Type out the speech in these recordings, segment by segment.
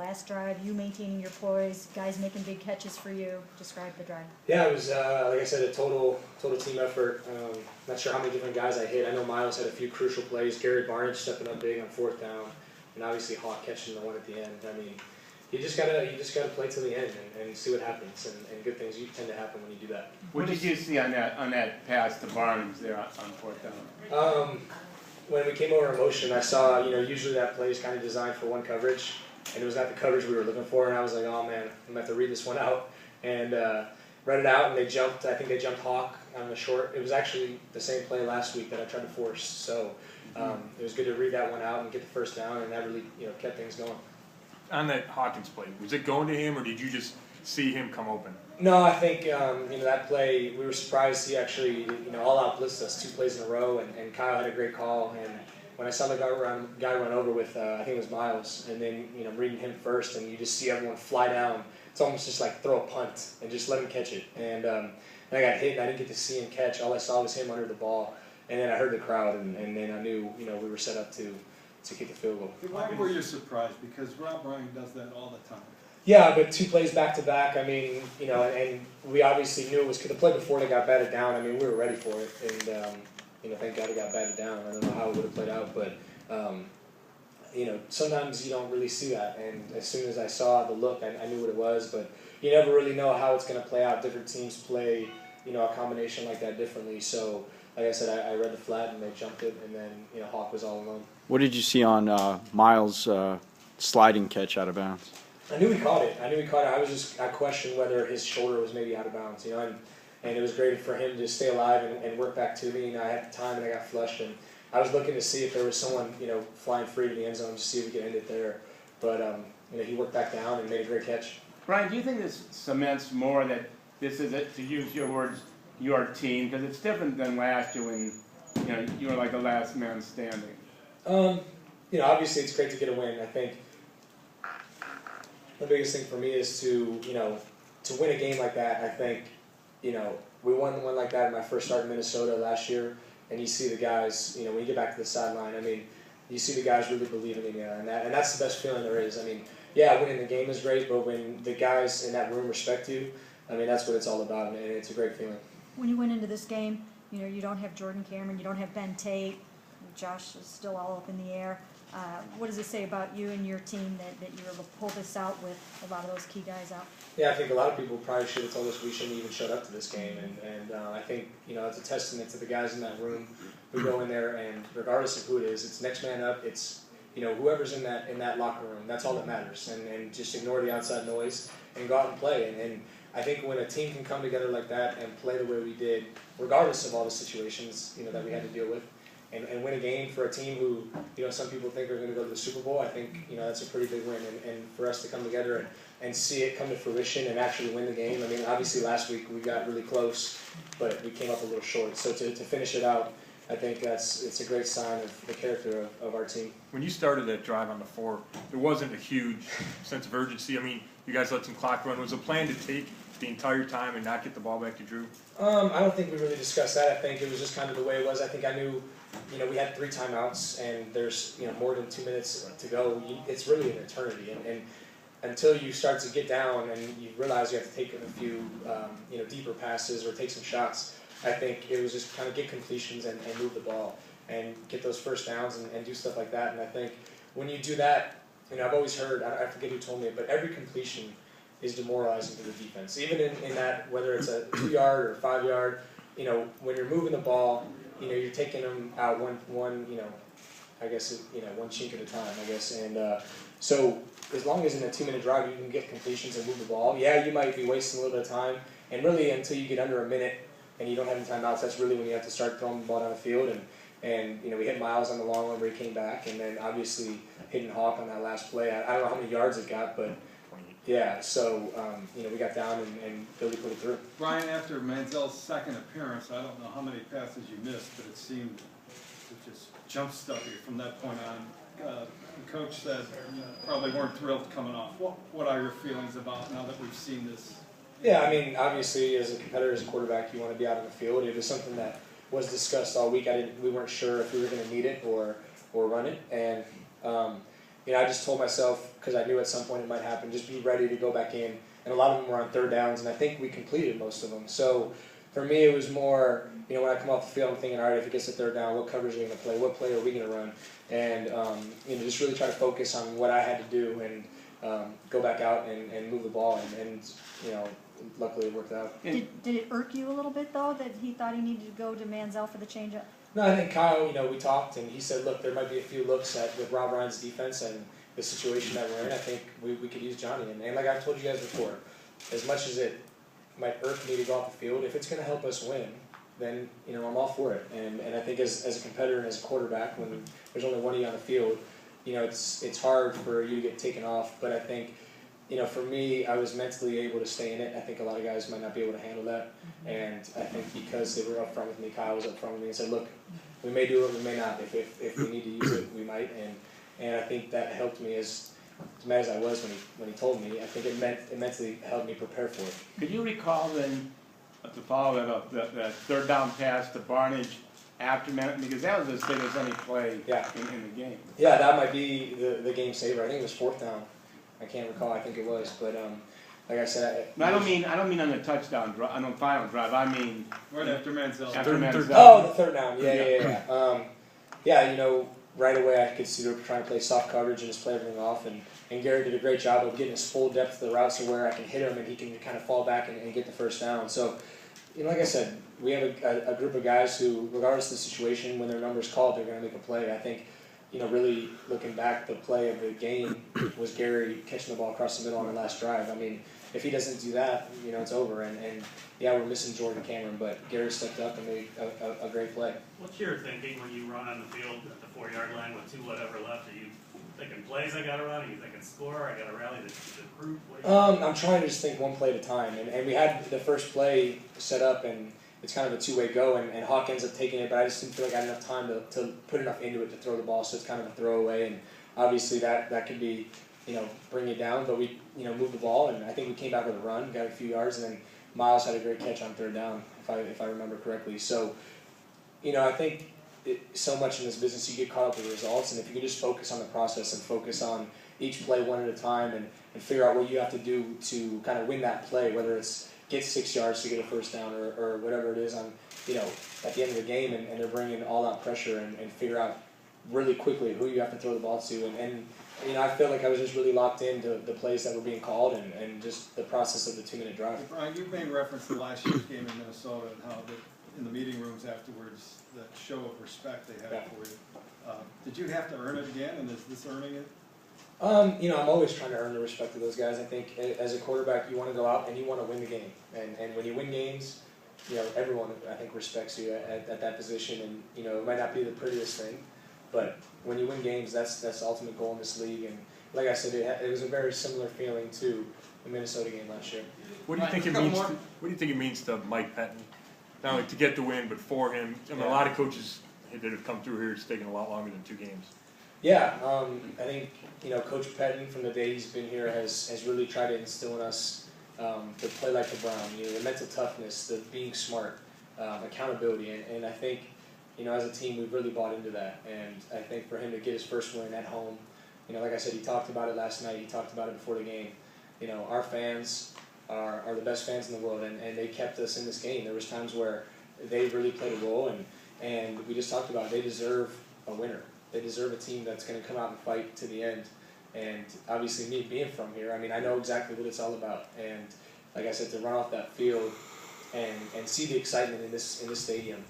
last drive, you maintaining your poise, guys making big catches for you. Describe the drive. Yeah, it was, like I said, a total team effort. Not sure how many different guys I hit. I know Miles had a few crucial plays. Gary Barnage stepping up big on 4th down, and obviously Hawk catching the one at the end. I mean, you just gotta play till the end and see what happens, and good things tend to happen when you do that. What did you see on that pass to Barnes there on 4th down? When we came over in motion, I saw, usually that play is kind of designed for one coverage, and it was not the coverage we were looking for, and I was like, oh man, I'm going to have to read this one out. And read it out, and they jumped, I think they jumped Hawk on the short. It was actually the same play last week that I tried to force, so it was good to read that one out and get the 1st down, and that really kept things going. On that Hawkins play, was it going to him, or did you just see him come open? No, I think that play, we were surprised he actually all out blitzed us 2 plays in a row, and Kyle had a great call. And when I saw the guy run over with I think it was Miles, and then reading him first, and you just see everyone fly down. It's almost just like throw a punt and just let him catch it. And I got hit, and I didn't get to see him catch. All I saw was him under the ball, and then I heard the crowd, and then I knew we were set up to kick the field goal. Why were you surprised? Because Rob Ryan does that all the time. Yeah, but 2 plays back to back. I mean, and we obviously knew it was the play before they got batted down. I mean, we were ready for it, and thank God it got batted down. I don't know how it would have played out, but sometimes you don't really see that. And as soon as I saw the look, I knew what it was. But you never really know how it's going to play out. Different teams play, a combination like that differently. So, like I said, I read the flat and they jumped it, and then Hawk was all alone. What did you see on Miles' sliding catch out of bounds? I knew he caught it. I questioned whether his shoulder was maybe out of bounds, and it was great for him to stay alive and work back to me. I had the time and I got flushed, and I was looking to see if there was someone, flying free to the end zone to see if we could end it there. But he worked back down and made a great catch. Brian, do you think this cements more that this is, to use your words, your team? Because it's different than last year when you were like the last man standing. Obviously it's great to get a win. I think the biggest thing for me is to win a game like that. I think, we won one like that in my first start in Minnesota last year, and you see the guys, when you get back to the sideline, I mean, you see the guys really believing in you, and that's the best feeling there is. I mean, yeah, winning the game is great, but when the guys in that room respect you, I mean, that's what it's all about, and it's a great feeling. When you went into this game, you don't have Jordan Cameron, you don't have Ben Tate, Josh is still all up in the air. What does it say about you and your team that you were able to pull this out with a lot of those key guys out? Yeah, I think a lot of people probably should have told us we shouldn't even showed up to this game, and I think it's a testament to the guys in that room who go in there, and regardless of who it is, it's next man up. It's whoever's in that locker room. That's all that matters, and just ignore the outside noise and go out and play. And I think when a team can come together like that and play the way we did, regardless of all the situations that we had to deal with, and win a game for a team who some people think are going to go to the Super Bowl, I think that's a pretty big win. And for us to come together and see it come to fruition and actually win the game. I mean, obviously last week we got really close, but we came up a little short. So to finish it out, I think it's a great sign of the character of our team. When you started that drive on the 4, there wasn't a huge sense of urgency. I mean, you guys let some clock run. Was the plan to take the entire time and not get the ball back to Drew? I don't think we really discussed that. I think it was just kind of the way it was. I think I knew, we had 3 timeouts, and there's more than 2 minutes to go. It's really an eternity, and until you start to get down and you realize you have to take a few deeper passes or take some shots, I think it was just kind of get completions and move the ball and get those first downs and do stuff like that. And I think when you do that, I've always heard, I forget who told me it, but every completion is demoralizing to the defense. Even in that, whether it's a 2-yard or 5-yard, when you're moving the ball, you're taking them out one I guess, one chink at a time, I guess. And so as long as in a 2-minute drive you can get completions and move the ball, yeah, you might be wasting a little bit of time. And really until you get under a minute and you don't have any timeouts, that's really when you have to start throwing the ball down the field. And we hit Miles on the long one where he came back, and then obviously hitting Hawk on that last play. I don't know how many yards it got, but yeah, so we got down and Billy put it through. Brian, after Manziel's second appearance, I don't know how many passes you missed, but it seemed to just jump-start you from that point on. The coach said probably weren't thrilled coming off. What are your feelings about now that we've seen this? Yeah, I mean, obviously as a competitor, as a quarterback, you want to be out on the field. It was something that was discussed all week. We weren't sure if we were going to need it or run it, and I just told myself, because I knew at some point it might happen, just be ready to go back in. And a lot of them were on third downs, and I think we completed most of them. So for me, it was more, when I come off the field, I'm thinking, all right, if it gets to third down, what coverage are we going to play? What play are we going to run? And just really try to focus on what I had to do and go back out and move the ball. And luckily it worked out. Did it irk you a little bit, though, that he thought he needed to go to Manziel for the changeup? No, I think Kyle, we talked, and he said, look, there might be a few looks with Rob Ryan's defense and the situation that we're in. I think we could use Johnny. And like I've told you guys before, as much as it might irk me to go off the field, if it's going to help us win, then I'm all for it. And I think as a competitor and as a quarterback, when there's only one of you on the field, it's hard for you to get taken off. But I think, for me, I was mentally able to stay in it. I think a lot of guys might not be able to handle that. And I think because they were up front with me, Kyle was up front with me and said, look, we may do it, we may not. If we need to use it, we might. And I think that helped me as mad as I was when he told me. I think it mentally helped me prepare for it. Could you recall then, to follow that up, that third down pass to Barnage after man, because that was as big as any play in the game. Yeah, that might be the game saver. I think it was fourth down. I can't recall. I think it was, but like I said, I don't mean on the touchdown drive, on the final drive. I mean Right after Manziel. after Manziel. Oh, the third down. Yeah. Right away I could see they were trying to play soft coverage and just play everything off, and Gary did a great job of getting his full depth of the routes to where I can hit him and he can kind of fall back and get the first down. So, like I said, we have a group of guys who, regardless of the situation, when their number's called, they're going to make a play. I think, really looking back, the play of the game was Gary catching the ball across the middle on the last drive. I mean, if he doesn't do that, it's over. And yeah, we're missing Jordan Cameron, but Gary stepped up and made a great play. What's your thinking when you run on the field at the 4-yard line with whatever left? Are you thinking plays I got to run? Are you thinking score? I got to rally the group? I'm trying to just think one play at a time. And we had the first play set up, and it's kind of a two-way go, and Hawk ends up taking it, but I just didn't feel like I had enough time to put enough into it to throw the ball, so it's kind of a throwaway. And obviously that could be, bring it down, but we, moved the ball, and I think we came back with a run, got a few yards, and then Miles had a great catch on third down, if I remember correctly. So, I think so much in this business you get caught up with results, and if you can just focus on the process and focus on each play one at a time and figure out what you have to do to kind of win that play, whether it's get 6 yards to get a first down or whatever it is on, at the end of the game, and they're bringing all out pressure and figure out really quickly who you have to throw the ball to. And I feel like I was just really locked into the plays that were being called and just the process of the 2-minute drive. Brian, you made reference to last year's game in Minnesota and how in the meeting rooms afterwards, that show of respect they had for you. Did you have to earn it again, and is this earning it? I'm always trying to earn the respect of those guys. I think as a quarterback, you want to go out and you want to win the game. And when you win games, everyone, I think, respects you at that position. And, it might not be the prettiest thing, but when you win games, that's the ultimate goal in this league. And like I said, it was a very similar feeling to the Minnesota game last year. What do you think it means? What do you think it means to Mike Pettin? Not only to get the win, but for him. I mean, a lot of coaches that have come through here, it's taken a lot longer than 2 games. Yeah, I think Coach Pettin from the day he's been here has really tried to instill in us to play like the Brown. The mental toughness, the being smart, accountability, and I think as a team we've really bought into that. And I think for him to get his first win at home, like I said, he talked about it last night. He talked about it before the game. Our fans are the best fans in the world, and they kept us in this game. There was times where they really played a role, and we just talked about it. They deserve a winner. They deserve a team that's going to come out and fight to the end. And obviously, me being from here, I know exactly what it's all about. And like I said, to run off that field and see the excitement in this stadium,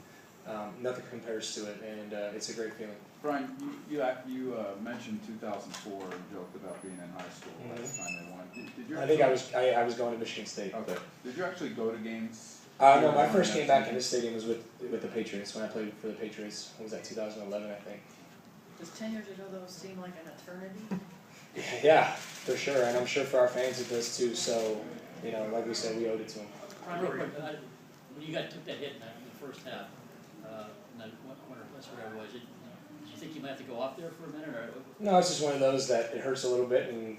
nothing compares to it, and it's a great feeling. Brian, you mentioned 2004 and joked about being in high school last time they won. Did you I think I was going to Michigan State. Okay. Did you actually go to games? No, my first game back in this stadium was with the Patriots when I played for the Patriots. What was that, 2011, I think? Does 10 years ago those seem like an eternity? Yeah, for sure, and I'm sure for our fans it does too. So, like we said, we owed it to them. Real quick, when you took that hit in the first half, and then whatever it was, did you think you might have to go off there for a minute? Or? No, it's just one of those that it hurts a little bit, and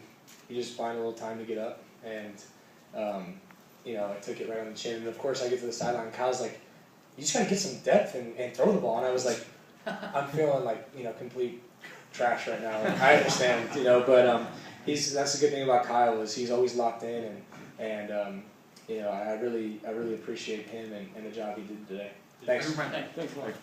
you just find a little time to get up. And I took it right on the chin. And of course, I get to the sideline. Kyle's like, "You just gotta get some depth and throw the ball." And I was like, "I'm feeling like complete trash right now. I understand, but that's the good thing about Kyle is he's always locked in, and I really appreciate him and the job he did today. Thanks. Thanks. Thanks a lot.